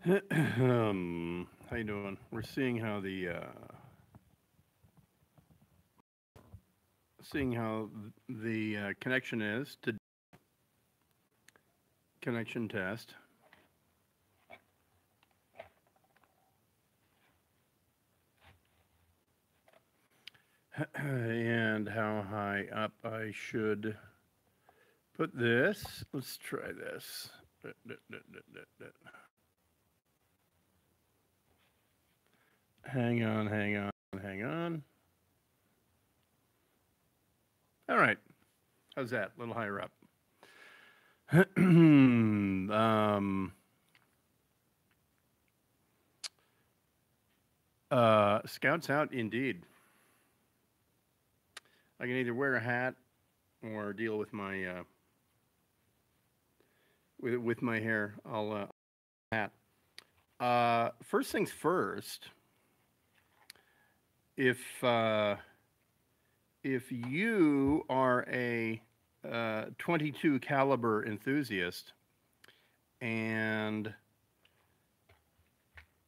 How you doing? We're seeing how the connection is to connection test, and how high up I should put this. Let's try this. Hang on, hang on, hang on. All right. How's that? A little higher up. Scouts out indeed. I can either wear a hat or deal with my with my hair. I'll hat. First things first. If if you are a 22 caliber enthusiast and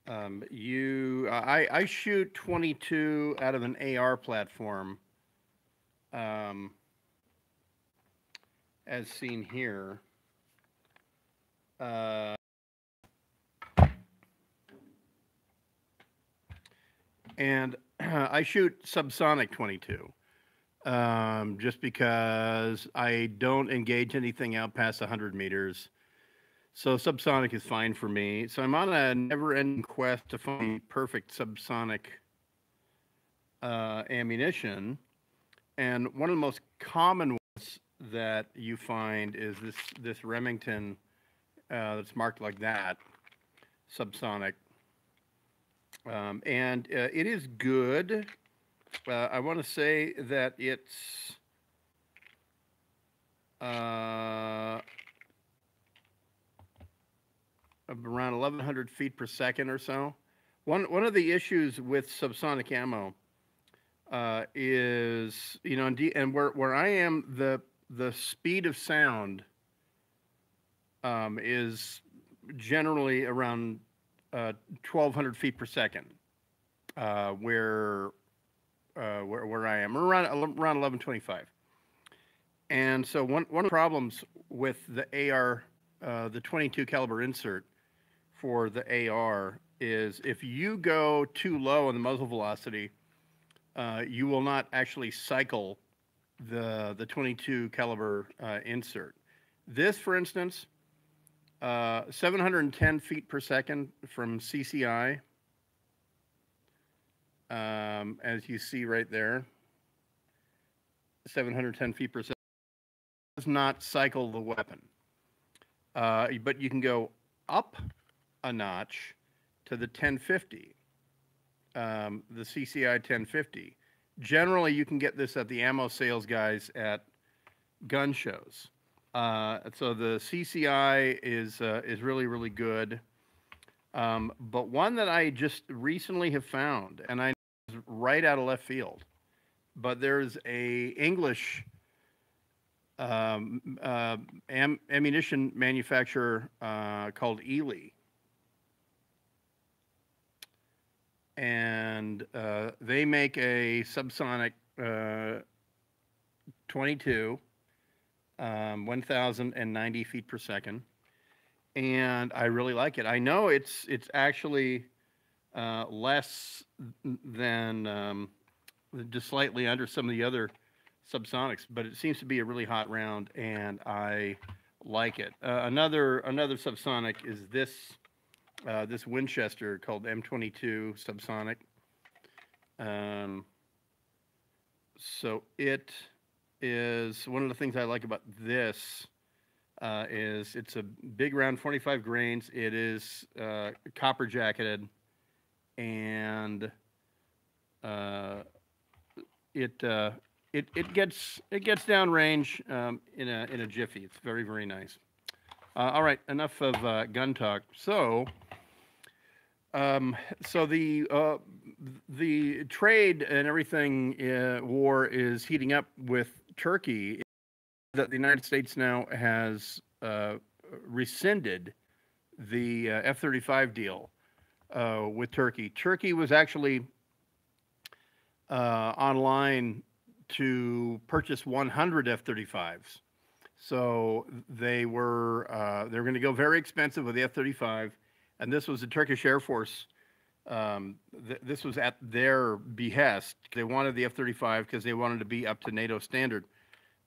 I shoot 22 out of an AR platform, um, as seen here. Uh, and I shoot subsonic 22. Just because I don't engage anything out past 100 meters. So subsonic is fine for me. So I'm on a never-ending quest to find perfect subsonic ammunition. And one of the most common ones that you find is this Remington that's marked like that, subsonic. And it is good. I want to say that it's around 1,100 feet per second or so. One of the issues with subsonic ammo is, you know, and where I am, the speed of sound is generally around 1,200 feet per second, where I am, around 1125. And so one of the problems with the AR, the 22 caliber insert for the AR is if you go too low on the muzzle velocity, you will not actually cycle the 22 caliber insert. This, for instance, 710 feet per second from CCI, as you see right there, 710 feet per second does not cycle the weapon. But you can go up a notch to the 1050, the CCI 1050. Generally, you can get this at the ammo sales guys at gun shows. So the CCI is really good. But one that I just recently have found, and I know it's right out of left field, but there's a English ammunition manufacturer called Ely, and they make a subsonic 22, 1,090 feet per second, and I really like it. I know it's actually less than just slightly under some of the other subsonics, but it seems to be a really hot round, and I like it. Another subsonic is this Winchester called M22 subsonic. So it is one of the things I like about this is it's a big round, 25 grains. It is copper jacketed, and it gets down range in a jiffy. It's very nice. All right, enough of gun talk. So the trade and everything war is heating up with Turkey. That the United States now has rescinded the F-35 deal with Turkey. Turkey was actually online to purchase 100 F-35s. So they're going to go very expensive with the F-35, and this was the Turkish Air Force. This was at their behest. They wanted the F-35 because they wanted to be up to NATO standard.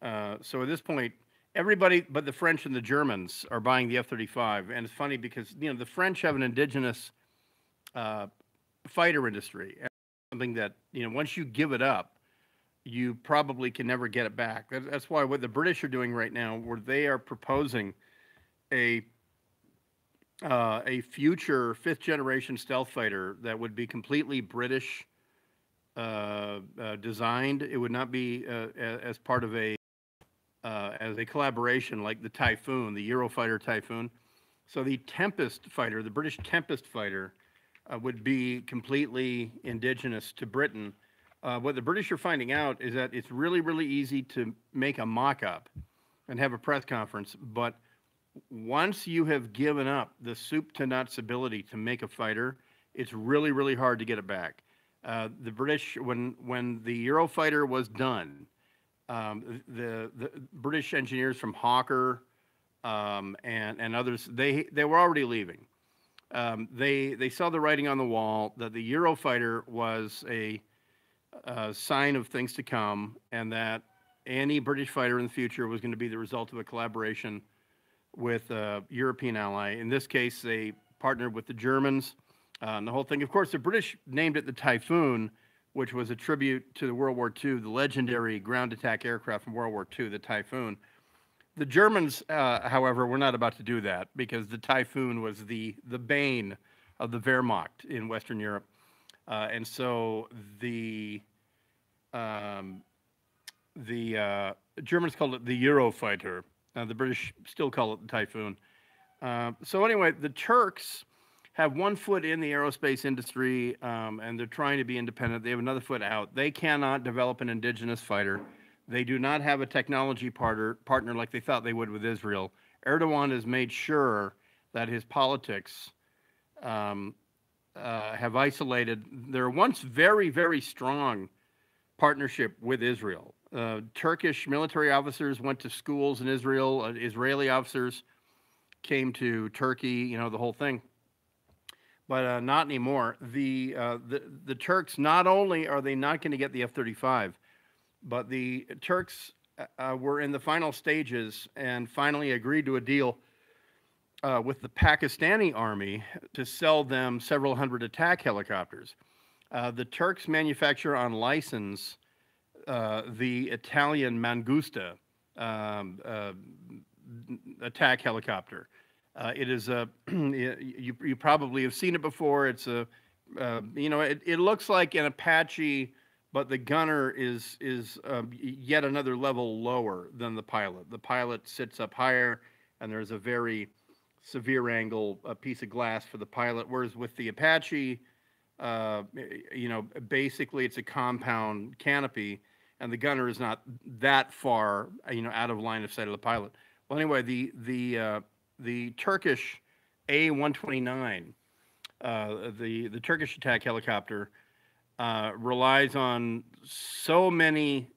So at this point, everybody but the French and the Germans are buying the F-35, and it's funny because the French have an indigenous fighter industry, and something that once you give it up, you probably can never get it back. That's why what the British are doing right now, where they are proposing a future fifth generation stealth fighter that would be completely British designed. It would not be as part of as a collaboration like the Typhoon, the Eurofighter Typhoon. So the Tempest fighter, the British Tempest fighter, would be completely indigenous to Britain. What the British are finding out is that it's really, really easy to make a mock-up and have a press conference, but once you have given up the soup to nuts ability to make a fighter, it's really, really hard to get it back. The British, when the Eurofighter was done, the British engineers from Hawker and others, they were already leaving. They saw the writing on the wall that the Eurofighter was a sign of things to come, and that any British fighter in the future was going to be the result of a collaboration with a European ally. In this case, they partnered with the Germans and the whole thing. Of course, the British named it the Typhoon, which was a tribute to the World War II, the legendary ground attack aircraft from World War II, the Typhoon. The Germans, however, were not about to do that because the Typhoon was the bane of the Wehrmacht in Western Europe. And so the Germans called it the Eurofighter. The British still call it the Typhoon. So anyway, the Turks have one foot in the aerospace industry, and they're trying to be independent. They have another foot out. They cannot develop an indigenous fighter. They do not have a technology partner like they thought they would with Israel. Erdogan has made sure that his politics have isolated their once very, very strong partnership with Israel. Turkish military officers went to schools in Israel. Israeli officers came to Turkey, the whole thing. But not anymore. The Turks, not only are they not going to get the F-35, but the Turks were in the final stages and finally agreed to a deal with the Pakistani army to sell them several hundred attack helicopters. The Turks manufacture on license the Italian Mangusta attack helicopter. It is a you probably have seen it before. It's a it looks like an Apache, but the gunner is yet another level lower than the pilot. The pilot sits up higher, and there's a very severe angle piece of glass for the pilot. Whereas with the Apache, basically it's a compound canopy, and the gunner is not that far, out of line of sight of the pilot. Well, anyway, the Turkish A-129, the Turkish attack helicopter, relies on so many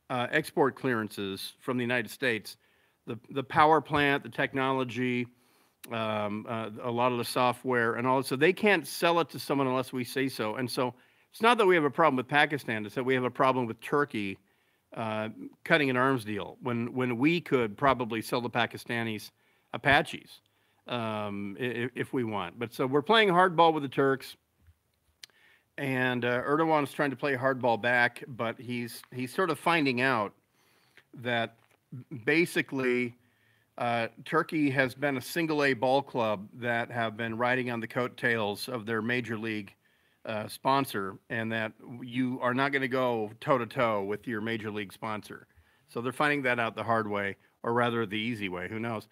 export clearances from the United States, the power plant, the technology, a lot of the software, and all. So they can't sell it to someone unless we say so. And so it's not that we have a problem with Pakistan; it's that we have a problem with Turkey cutting an arms deal when we could probably sell the Pakistanis Apaches if we want. But so we're playing hardball with the Turks. And Erdogan's trying to play hardball back, but he's sort of finding out that basically Turkey has been a single-A ball club that have been riding on the coattails of their major league sponsor, and that you are not going to go toe-to-toe with your major league sponsor. So they're finding that out the hard way, or rather the easy way. Who knows?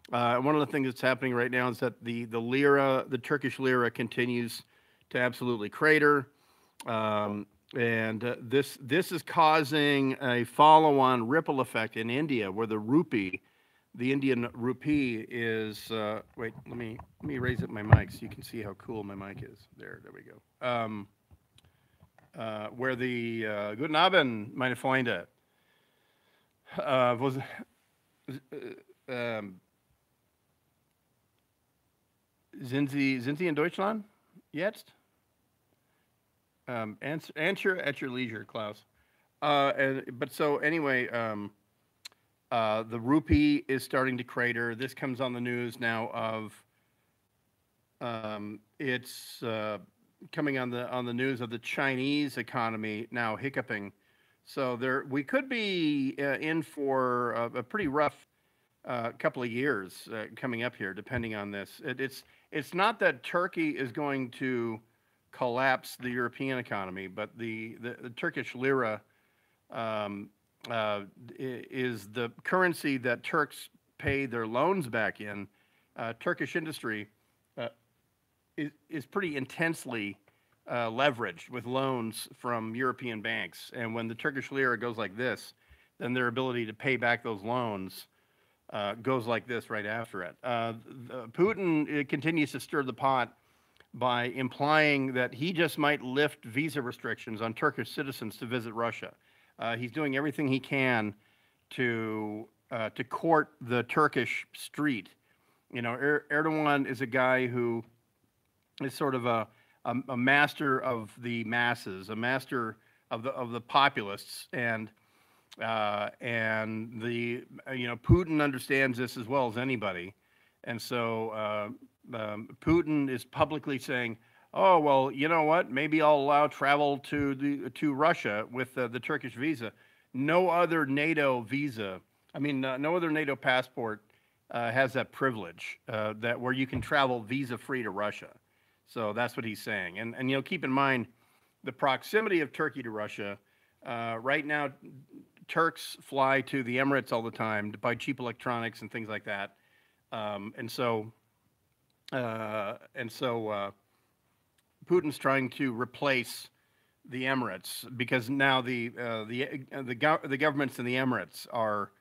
One of the things that's happening right now is that the lira, the Turkish lira, continues to absolutely crater, and this is causing a follow-on ripple effect in India, where the rupee the Indian rupee is wait. Let me raise up my mic so you can see how cool my mic is. There we go. Where the Guten Abend, meine Freunde. Was ähm, sind Sie in Deutschland jetzt? Answer at your leisure, Klaus. But so anyway, the rupee is starting to crater. This comes on the news now of it's coming on the news of the Chinese economy now hiccuping. So we could be in for a pretty rough couple of years coming up here, depending on this. It's not that Turkey is going to collapse the European economy, but the Turkish lira is the currency that Turks pay their loans back in. Turkish industry is pretty intensely leveraged with loans from European banks. And when the Turkish lira goes like this, then their ability to pay back those loans goes like this right after it. Putin continues to stir the pot by implying that he just might lift visa restrictions on Turkish citizens to visit Russia. He's doing everything he can to court the Turkish street. You know, Erdogan is a guy who is sort of a master of the masses, a master of the populists, and the Putin understands this as well as anybody, and so Putin is publicly saying, "Oh well, you know what? Maybe I'll allow travel to Russia with the Turkish visa. No other NATO visa, no other NATO passport has that privilege that where you can travel visa free to Russia." So that's what he's saying, and keep in mind the proximity of Turkey to Russia. Right now, Turks fly to the Emirates all the time to buy cheap electronics and things like that, and so Putin's trying to replace the Emirates because now the governments in the Emirates are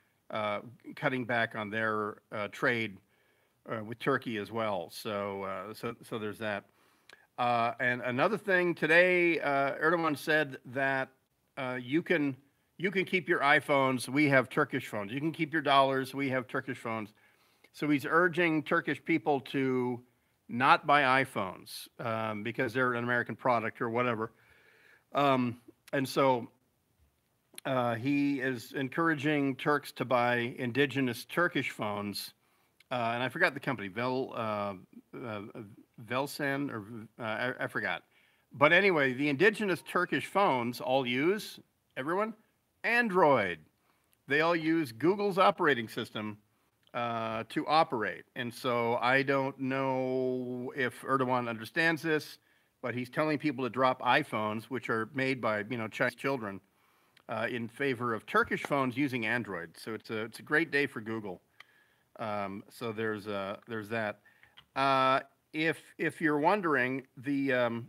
cutting back on their trade with Turkey as well. So there's that. And another thing today, Erdogan said that you can keep your iPhones. We have Turkish phones. You can keep your dollars. We have Turkish phones. So he's urging Turkish people to not buy iPhones because they're an American product or whatever. And so he is encouraging Turks to buy indigenous Turkish phones. And I forgot the company, Velsen, or I forgot. But anyway, the indigenous Turkish phones all use, everyone, Android. They all use Google's operating system to operate. And so I don't know if Erdogan understands this, but he's telling people to drop iPhones, which are made by Chinese children, in favor of Turkish phones using Android. So it's a great day for Google. So there's that. If you're wondering, the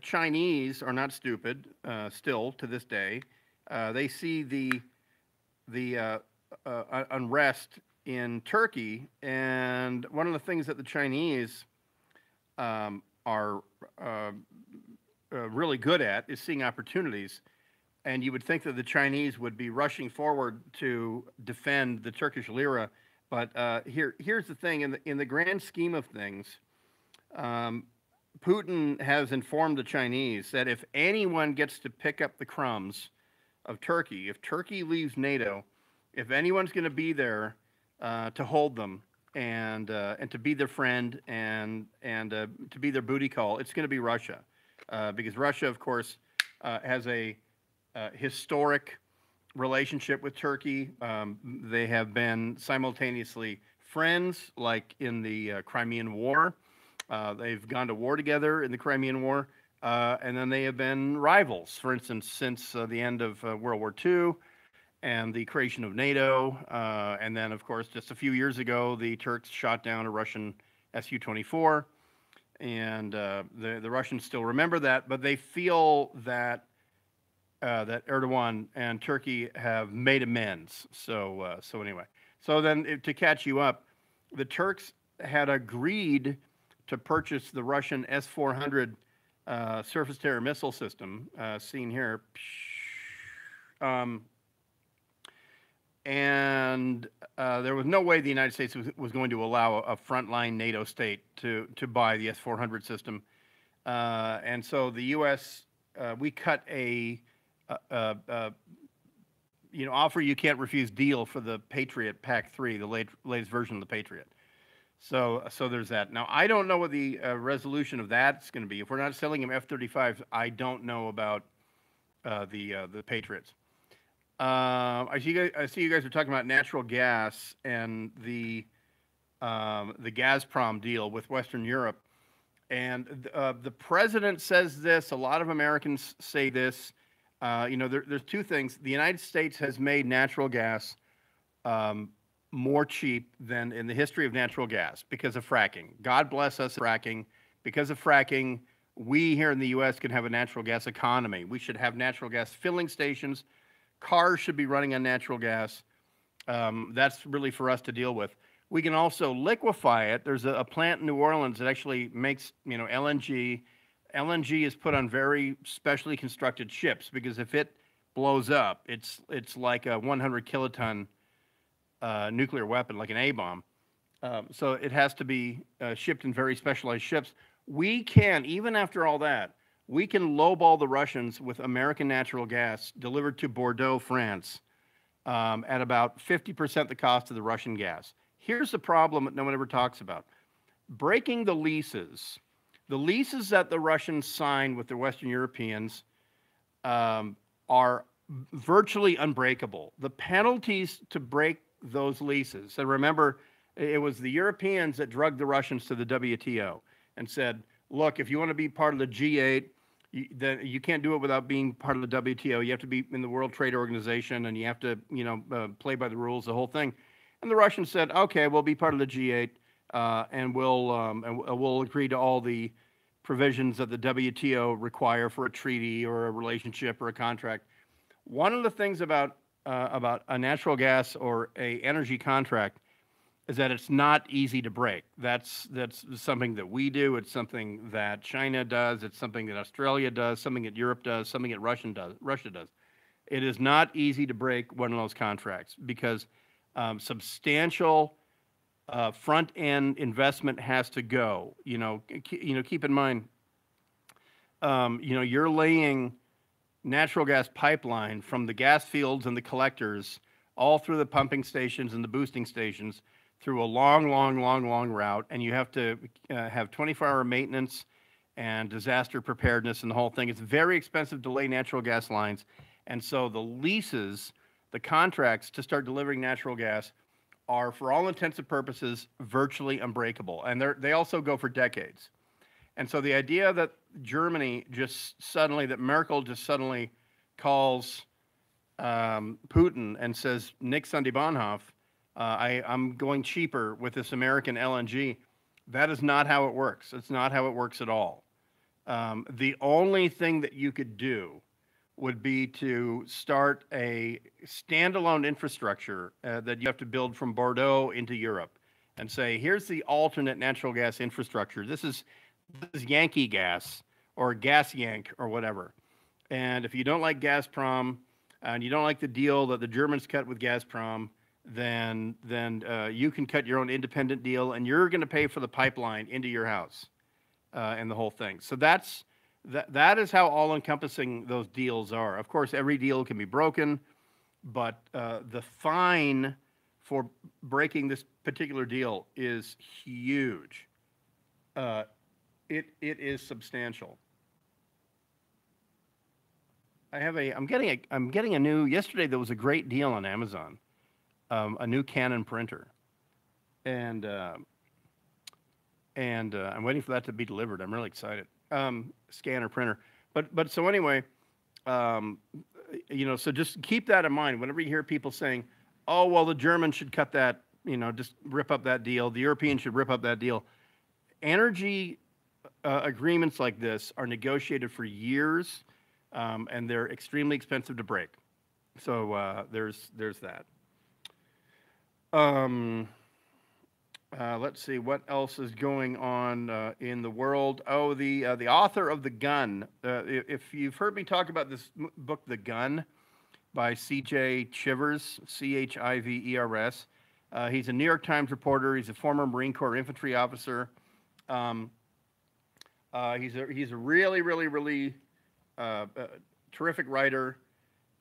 Chinese are not stupid. Still to this day, they see the unrest in Turkey, and one of the things that the Chinese are really good at is seeing opportunities. And you would think that the Chinese would be rushing forward to defend the Turkish lira, but here's the thing: in the grand scheme of things, Putin has informed the Chinese that if anyone gets to pick up the crumbs of Turkey, if Turkey leaves NATO, if anyone's going to be there to hold them and to be their friend and to be their booty call, it's going to be Russia, because Russia, of course, has a historic relationship with Turkey. They have been simultaneously friends, like in the Crimean War. They've gone to war together in the Crimean War, and then they have been rivals, for instance, since the end of World War II and the creation of NATO. And then, of course, just a few years ago, the Turks shot down a Russian Su-24, and the Russians still remember that, but they feel that that Erdogan and Turkey have made amends. So anyway, So then, to catch you up, the Turks had agreed to purchase the Russian S-400 surface-to-air missile system, seen here. Um, and there was no way the United States was going to allow a frontline NATO state to buy the S-400 system. And so the U.S., we cut a offer you can't refuse deal for the Patriot PAC-3, the latest version of the Patriot. So there's that. Now, I don't know what the resolution of that's going to be. If we're not selling them F-35s, I don't know about the Patriots. I see you guys are talking about natural gas and the Gazprom deal with Western Europe. And the president says this. A lot of Americans say this. There's two things. The United States has made natural gas more cheap than in the history of natural gas because of fracking. God bless us, fracking. Because of fracking, we here in the U.S. can have a natural gas economy. We should have natural gas filling stations. Cars should be running on natural gas. That's really for us to deal with. We can also liquefy it. There's a plant in New Orleans that actually makes LNG. LNG is put on very specially constructed ships because if it blows up, it's like a 100 kiloton nuclear weapon, like an A-bomb. So it has to be shipped in very specialized ships. We can, even after all that, we can lowball the Russians with American natural gas delivered to Bordeaux, France, at about 50% the cost of the Russian gas. Here's the problem that no one ever talks about. Breaking the leases that the Russians sign with the Western Europeans are virtually unbreakable. The penalties to break those leases, and remember, it was the Europeans that drugged the Russians to the WTO and said, look, if you want to be part of the G8, you can't do it without being part of the WTO. You have to be in the World Trade Organization, and you have to, play by the rules, the whole thing. And the Russians said, okay, we'll be part of the G8, and we'll agree to all the provisions that the WTO require for a treaty or a relationship or a contract. One of the things about a natural gas or a energy contract is that it's not easy to break. That's something that we do. It's something that China does. It's something that Australia does. Something that Europe does. Something that Russia does. It is not easy to break one of those contracts because substantial front-end investment has to go. Keep in mind, you're laying natural gas pipeline from the gas fields and the collectors all through the pumping stations and the boosting stations through a long route, and you have to have 24-hour maintenance and disaster preparedness and the whole thing. It's very expensive to lay natural gas lines, and so the leases, the contracts to start delivering natural gas are, for all intents and purposes, virtually unbreakable, and they also go for decades. And so the idea that Merkel just suddenly calls Putin and says, Nix an die Bahnhof, I'm going cheaper with this American LNG. That is not how it works. It's not how it works at all. The only thing that you could do would be to start a standalone infrastructure that you have to build from Bordeaux into Europe and say, here's the alternate natural gas infrastructure. This is Yankee gas or Gas Yank or whatever. And if you don't like Gazprom and you don't like the deal that the Germans cut with Gazprom, then you can cut your own independent deal, and you're going to pay for the pipeline into your house and the whole thing. So that is how all-encompassing those deals are. Of course, every deal can be broken, but the fine for breaking this particular deal is huge. It is substantial. I'm getting a new. Yesterday there was a great deal on Amazon. A new Canon printer, and I'm waiting for that to be delivered. I'm really excited. Scanner printer, but so anyway, so just keep that in mind whenever you hear people saying, "Oh, well, the Germans should cut that, just rip up that deal. The Europeans should rip up that deal." Energy agreements like this are negotiated for years, and they're extremely expensive to break. So there's that. Um, let's see what else is going on in the world. Oh, the author of The Gun. If you've heard me talk about this book, The Gun, by C.J. Chivers, Chivers. He's a New York Times reporter. He's a former Marine Corps infantry officer. Um, he's a really terrific writer.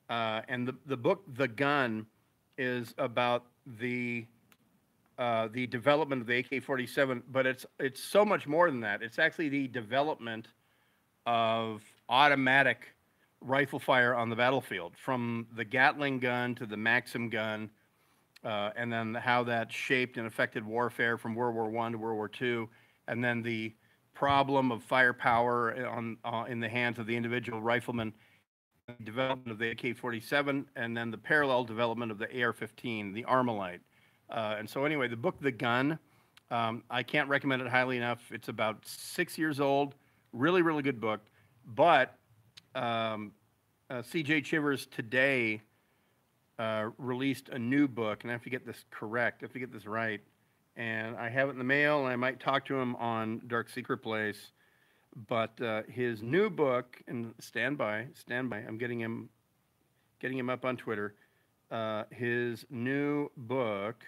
And the book The Gun is about the development of the AK-47, but it's so much more than that. It's actually the development of automatic rifle fire on the battlefield, from the Gatling gun to the Maxim gun, and then how that shaped and affected warfare from World War I to World War II, and then the problem of firepower in the hands of the individual rifleman, development of the AK-47, and then the parallel development of the AR-15, the Armalite. And so anyway, the book The Gun, I can't recommend it highly enough. It's about 6 years old, really good book. But C.J. Chivers today released a new book, and I have to get this correct, I have to get this right. And I have it in the mail, and I might talk to him on Dark Secret Place. But his new book, and stand by, I'm getting him up on Twitter. His new book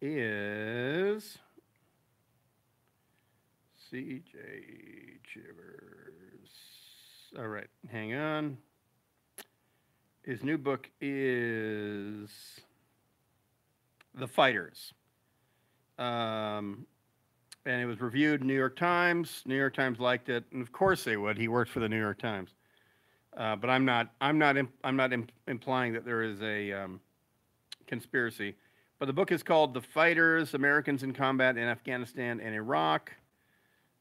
is C.J. Chivers. All right, hang on. His new book is The Fighters. And it was reviewed in New York Times. New York Times liked it, and of course they would. He worked for the New York Times. But I'm not implying that there is a conspiracy. But the book is called The Fighters: Americans in Combat in Afghanistan and Iraq.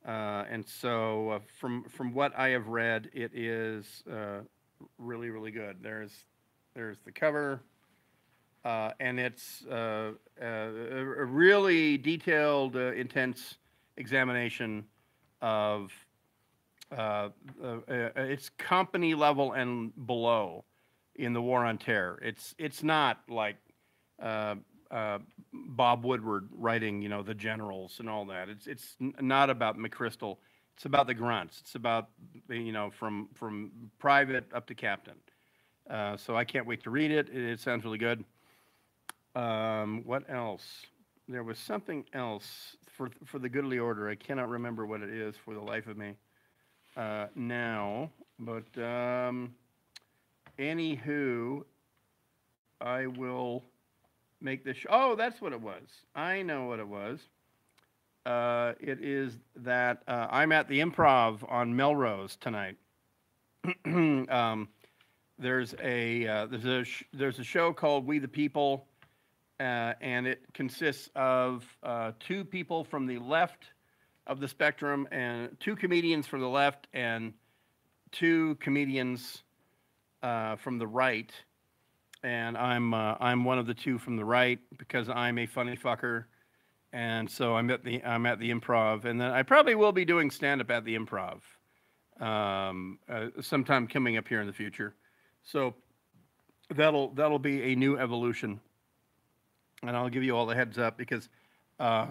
And so from what I have read, it is really good. There's the cover, and it's a really detailed, intense examination of it's company level and below in the war on terror. It's not like Bob Woodward writing, the generals and all that. It's not about McChrystal. It's about the grunts. It's about from private up to captain. So I can't wait to read it. It sounds really good. What else? There was something else for the goodly order. I cannot remember what it is for the life of me now. But anywho, I will make this. Oh, that's what it was. I know what it was. It is that I'm at the Improv on Melrose tonight. There's a show called We the People, and it consists of 2 people from the left of the spectrum, and 2 comedians from the left, and 2 comedians from the right. And I'm one of the 2 from the right because I'm a funny fucker, and so I'm at the Improv, and then I probably will be doing stand-up at the Improv sometime coming up here in the future. So that'll be a new evolution, and I'll give you all the heads up because I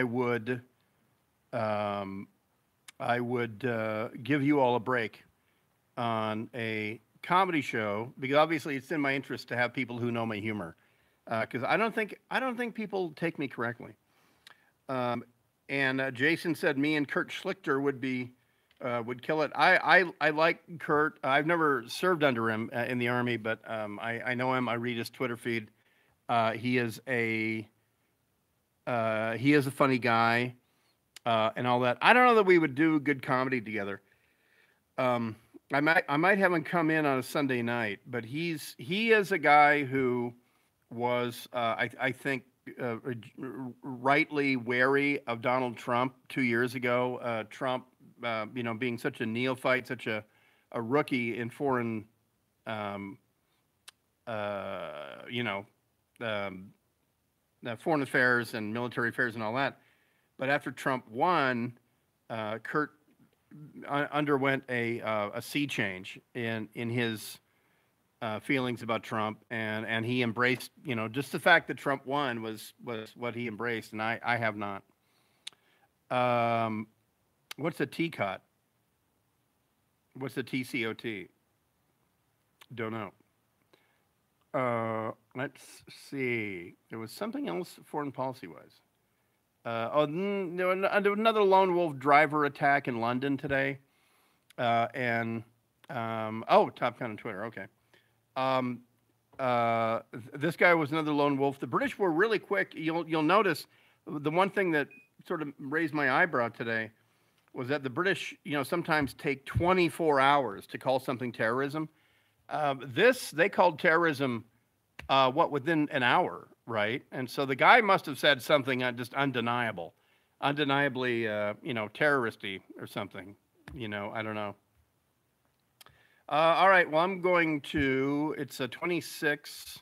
would give you all a break on a comedy show, because obviously it's in my interest to have people who know my humor, because I don't think people take me correctly. And Jason said me and Kurt Schlichter would kill it. I like Kurt. I've never served under him in the Army, but I know him. I read his Twitter feed. He is a funny guy, and all that. I don't know that we would do good comedy together. I might have him come in on a Sunday night, but he is a guy who was I think rightly wary of Donald Trump 2 years ago. Trump, being such a neophyte, such a rookie in foreign foreign affairs and military affairs and all that. But after Trump won, Kurt underwent a sea change in his feelings about Trump, and he embraced, just the fact that Trump won was what he embraced, and I have not. Um, what's a TCOT? What's the TCOT? Don't know. Let's see. There was something else foreign policy wise. There was another lone wolf driver attack in London today, and Top Gun on Twitter. Okay. Um, this guy was another lone wolf. The British were really quick. You'll notice the one thing that sort of raised my eyebrow today was that the British, sometimes take 24 hours to call something terrorism. This they called terrorism, within an hour, right? And so the guy must have said something just undeniably, terroristy or something. I don't know. All right. Well, I'm going to. It's a 26.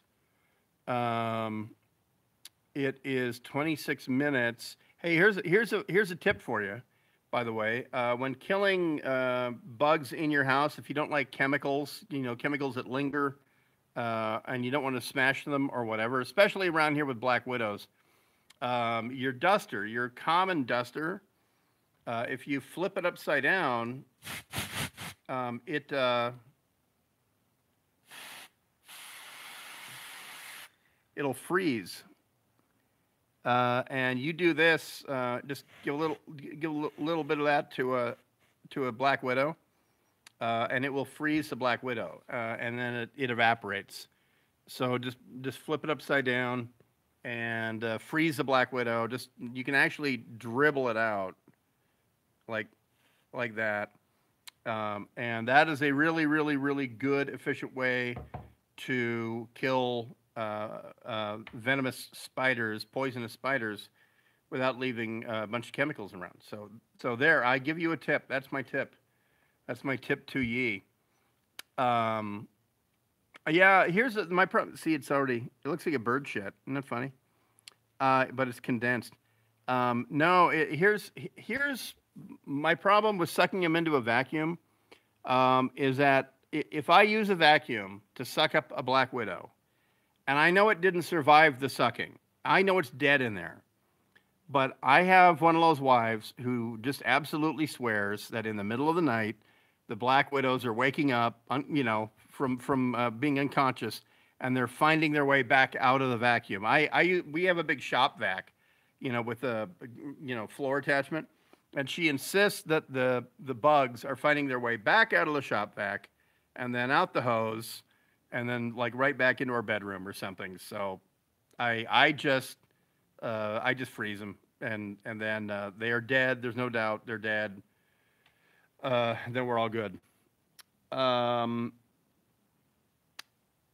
It is 26 minutes. Hey, here's a tip for you. By the way, when killing bugs in your house, if you don't like chemicals, chemicals that linger, and you don't want to smash them or whatever, especially around here with black widows, your duster, your common duster, if you flip it upside down, it'll freeze. And you do this, just give a little bit of that to a black widow, and it will freeze the black widow, and then it evaporates. So just flip it upside down, and freeze the black widow. You can actually dribble it out, like that, and that is a really, really, really good, efficient way to kill venomous spiders, poisonous spiders, without leaving a bunch of chemicals around. So there, I give you a tip. That's my tip. That's my tip to ye. Yeah, here's my problem. See, it looks like a bird shit. Isn't that funny? But it's condensed. No, here's my problem with sucking them into a vacuum, is that if I use a vacuum to suck up a black widow, and I know it didn't survive the sucking, I know it's dead in there, but I have one of those wives who just absolutely swears that in the middle of the night, the black widows are waking up, from being unconscious, and they're finding their way back out of the vacuum. We have a big shop vac, with a floor attachment, and she insists that the bugs are finding their way back out of the shop vac, and then out the hose, and then right back into our bedroom or something. So I just freeze them, and then they are dead. There's no doubt they're dead. Then we're all good.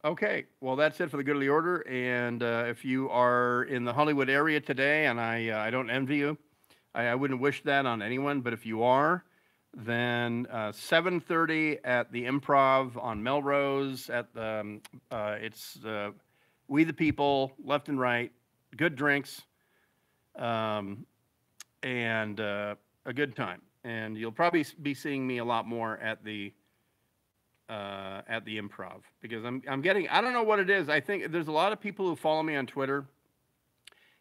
Okay, well, that's it for the good of the order. And if you are in the Hollywood area today, and I don't envy you, I wouldn't wish that on anyone, but if you are, then 7:30 at the Improv on Melrose. It's We the People, left and right, good drinks, and a good time. And you'll probably be seeing me a lot more at the Improv, because I'm getting, I don't know what it is. I think there's a lot of people who follow me on Twitter,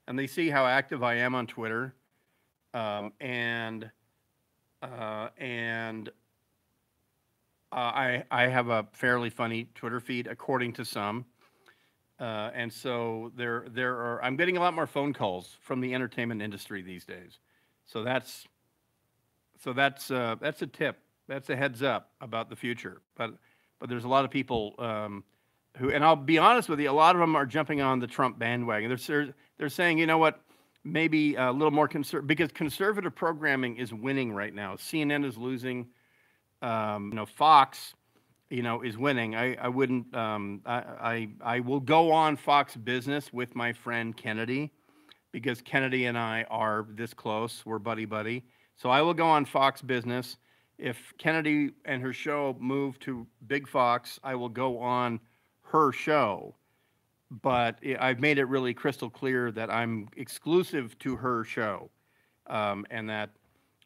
and they see how active I am on Twitter, and I have a fairly funny Twitter feed, according to some, and so I'm getting a lot more phone calls from the entertainment industry these days. So that's a tip. That's a heads up about the future. But there's a lot of people who, and I'll be honest with you, a lot of them are jumping on the Trump bandwagon. They're saying, you know what, maybe a little more because conservative programming is winning right now. CNN is losing. Fox, is winning. I wouldn't. I will go on Fox Business with my friend Kennedy, because Kennedy and I are this close. We're buddy. So I will go on Fox Business. If Kennedy and her show move to Big Fox, I will go on her show. But I've made it really crystal clear that I'm exclusive to her show, and that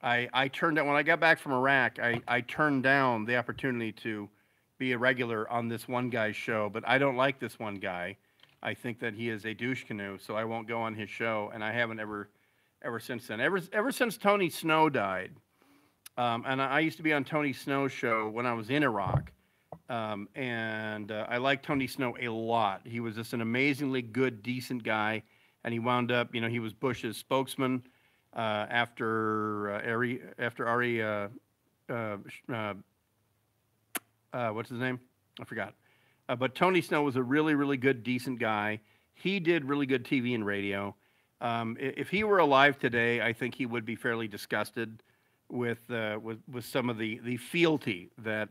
I turned down, when I got back from Iraq, I turned down the opportunity to be a regular on this one guy's show, but I don't like this one guy. I think that he is a douche canoe, so I won't go on his show, and I haven't ever since then. Ever since Tony Snow died, and I used to be on Tony Snow's show when I was in Iraq, and I liked Tony Snow a lot. He was just an amazingly good, decent guy, and he wound up, he was Bush's spokesman after Ari, what's his name? I forgot. But Tony Snow was a really, really good, decent guy. He did really good TV and radio. If he were alive today, I think he would be fairly disgusted with some of the fealty that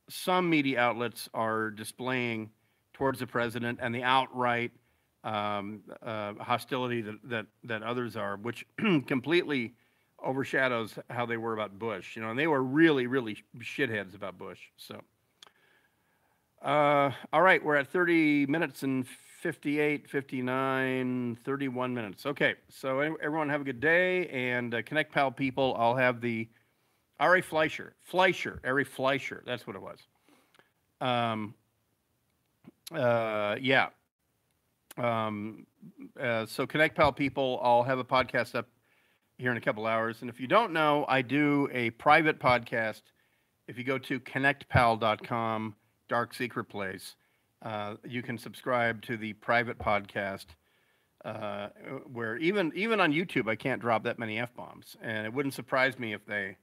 some media outlets are displaying towards the president and the outright hostility that others are, which completely overshadows how they were about Bush. And they were really, really shitheads about Bush. So. All right, we're at 30 minutes and 58, 59, 31 minutes. Okay, so everyone have a good day, and Connect Pal people, I'll have the Ari Fleischer, Ari Fleischer, that's what it was. Yeah. So Connect Pal people, I'll have a podcast up here in a couple hours, and if you don't know, I do a private podcast. If you go to connectpal.com, Dark Secret Place, you can subscribe to the private podcast where even on YouTube I can't drop that many F-bombs, and it wouldn't surprise me if they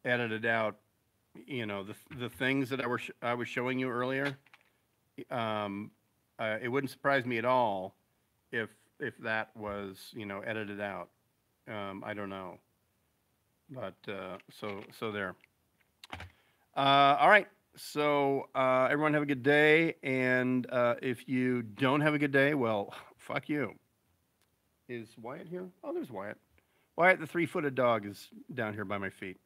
edited out the things that I was showing you earlier. It wouldn't surprise me at all if that was edited out. I don't know, but so there. All right. So everyone have a good day, and if you don't have a good day, well, fuck you. Is Wyatt here? Oh, there's Wyatt. Wyatt, the 3-footed dog, is down here by my feet.